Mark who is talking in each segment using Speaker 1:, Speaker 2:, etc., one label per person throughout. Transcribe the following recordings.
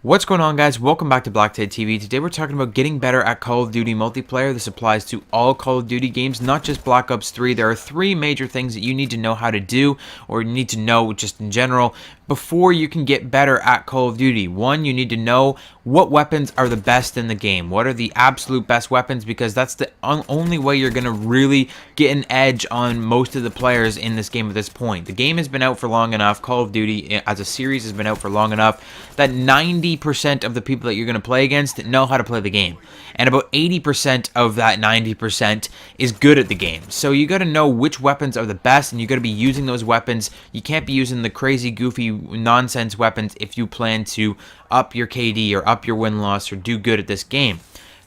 Speaker 1: What's going on, guys? Welcome back to BlackTideTV. Today we're talking about getting better at Call of Duty multiplayer. This applies to all Call of Duty games, not just Black Ops 3. There are three major things that you need to know how to do, or you need to know just in general, before you can get better at Call of Duty. One, you need to know what weapons are the best in the game. What are the absolute best weapons? Because that's the only way you're going to really get an edge on most of the players in this game at this point. The game has been out for long enough. Call of Duty as a series has been out for long enough that 90% of the people that you're going to play against know how to play the game. And about 80% of that 90% is good at the game. So you got to know which weapons are the best, and you got to be using those weapons. You can't be using the crazy, goofy, nonsense weapons if you plan to up your KD or up your win-loss or do good at this game.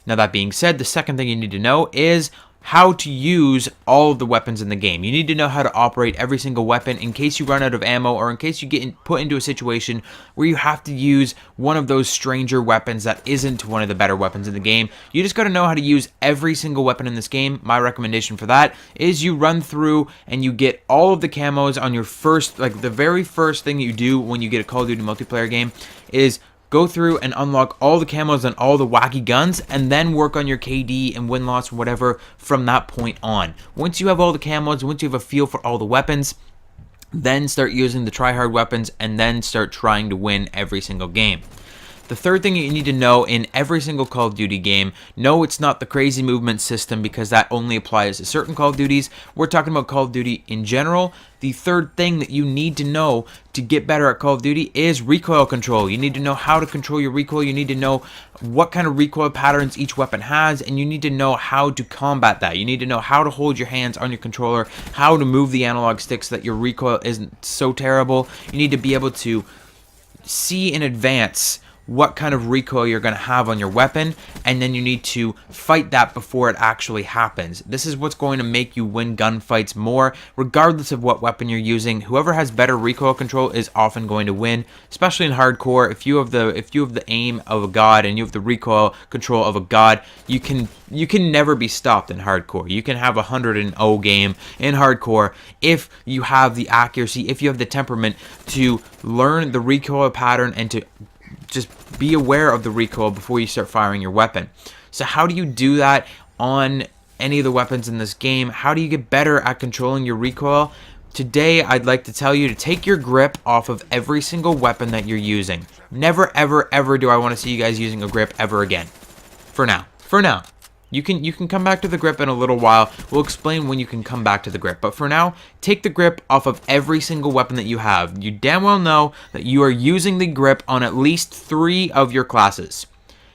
Speaker 1: Now, that being said, the second thing you need to know is how to use all of the weapons in the game. You need to know how to operate every single weapon in case you run out of ammo, or in case you get put into a situation where you have to use one of those stranger weapons that isn't one of the better weapons in the game. You just got to know how to use every single weapon in this game. My recommendation for that is you run through and you get all of the camos on your first, like the very first thing you do when you get a Call of Duty multiplayer game is go through and unlock all the camos and all the wacky guns, and then work on your KD and win-loss or whatever from that point on. Once you have all the camos, once you have a feel for all the weapons, then start using the try-hard weapons and then start trying to win every single game. The third thing you need to know in every single Call of Duty game, no, it's not the crazy movement system, because that only applies to certain Call of Duties. We're talking about Call of Duty in general. The third thing that you need to know to get better at Call of Duty is recoil control. You need to know how to control your recoil. You need to know what kind of recoil patterns each weapon has, and you need to know how to combat that. You need to know how to hold your hands on your controller, how to move the analog stick so that your recoil isn't so terrible. You need to be able to see in advance what kind of recoil you're going to have on your weapon, and then you need to fight that before it actually happens. This is what's going to make you win gunfights more, regardless of what weapon you're using. Whoever has better recoil control is often going to win, especially in hardcore. If you have the aim of a god and you have the recoil control of a god, you can never be stopped in hardcore. You can have a 100-0 game in hardcore if you have the accuracy, if you have the temperament to learn the recoil pattern and to just be aware of the recoil before you start firing your weapon. So how do you do that on any of the weapons in this game? How do you get better at controlling your recoil? Today, I'd like to tell you to take your grip off of every single weapon that you're using. Never, ever, ever do I want to see you guys using a grip ever again. For now. For now. You can come back to the grip in a little while. We'll explain when you can come back to the grip. But for now, take the grip off of every single weapon that you have. You damn well know that you are using the grip on at least 3 of your classes.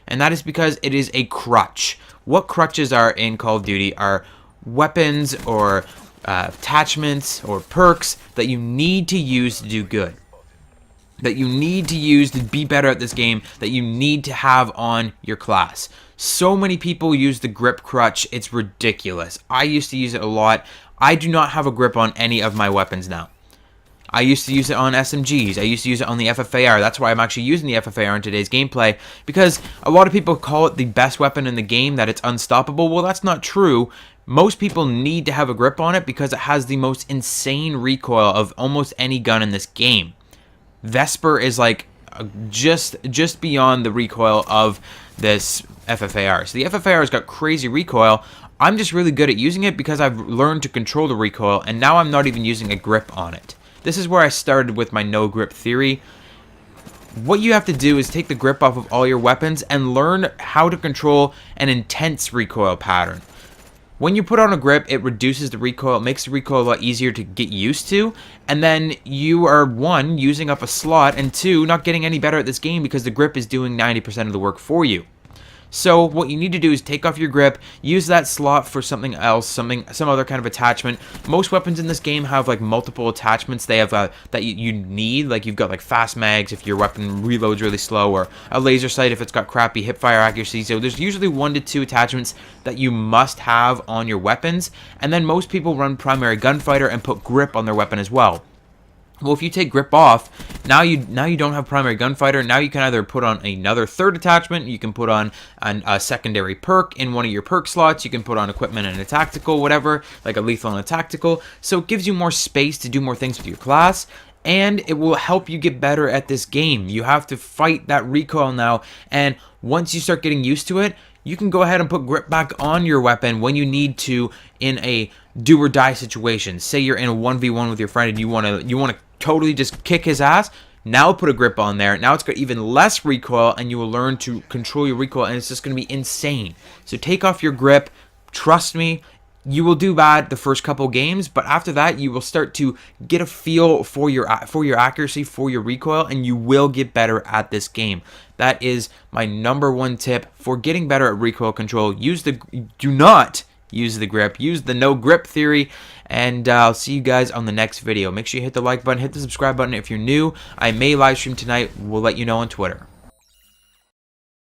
Speaker 1: And that is because it is a crutch. What crutches are in Call of Duty are weapons or attachments or perks that you need to use to do good, that you need to use to be better at this game, that you need to have on your class. So many people use the grip crutch, it's ridiculous. I used to use it a lot. I do not have a grip on any of my weapons now. I used to use it on SMGs. I used to use it on the FFAR. That's why I'm actually using the FFAR in today's gameplay, because a lot of people call it the best weapon in the game, that it's unstoppable. Well, that's not true. Most people need to have a grip on it because it has the most insane recoil of almost any gun in this game. Vesper is like just beyond the recoil of this FFAR. So the FFAR has got crazy recoil. I'm just really good at using it because I've learned to control the recoil, and now I'm not even using a grip on it. This is where I started with my no grip theory. What you have to do is take the grip off of all your weapons and learn how to control an intense recoil pattern. When you put on a grip, it reduces the recoil, it makes the recoil a lot easier to get used to, and then you are, 1, using up a slot, and 2, not getting any better at this game because the grip is doing 90% of the work for you. So what you need to do is take off your grip, use that slot for something else, some other kind of attachment. Most weapons in this game have like multiple attachments they have that you need. Like you've got like fast mags if your weapon reloads really slow, or a laser sight if it's got crappy hipfire accuracy. So there's usually 1 to 2 attachments that you must have on your weapons, and then most people run primary gunfighter and put grip on their weapon as well. Well, if you take grip off, now you don't have primary gunfighter. Now you can either put on another 3rd attachment, you can put on a secondary perk in one of your perk slots, you can put on equipment and a tactical, whatever, like a lethal and a tactical. So it gives you more space to do more things with your class, and it will help you get better at this game. You have to fight that recoil now, and once you start getting used to it, you can go ahead and put grip back on your weapon when you need to in a do or die situation. Say you're in a 1v1 with your friend and you want to totally just kick his ass. Now put a grip on there. Now it's got even less recoil, and you will learn to control your recoil, and it's just going to be insane. So take off your grip. Trust me, you will do bad the first couple games, but after that you will start to get a feel for your accuracy, for your recoil, and you will get better at this game. That is my #1 tip for getting better at recoil control. Do not use the grip. Use the no grip theory, and I'll see you guys on the next video. Make sure you hit the like button, hit the subscribe button if you're new. I may live stream tonight. We'll let you know on Twitter.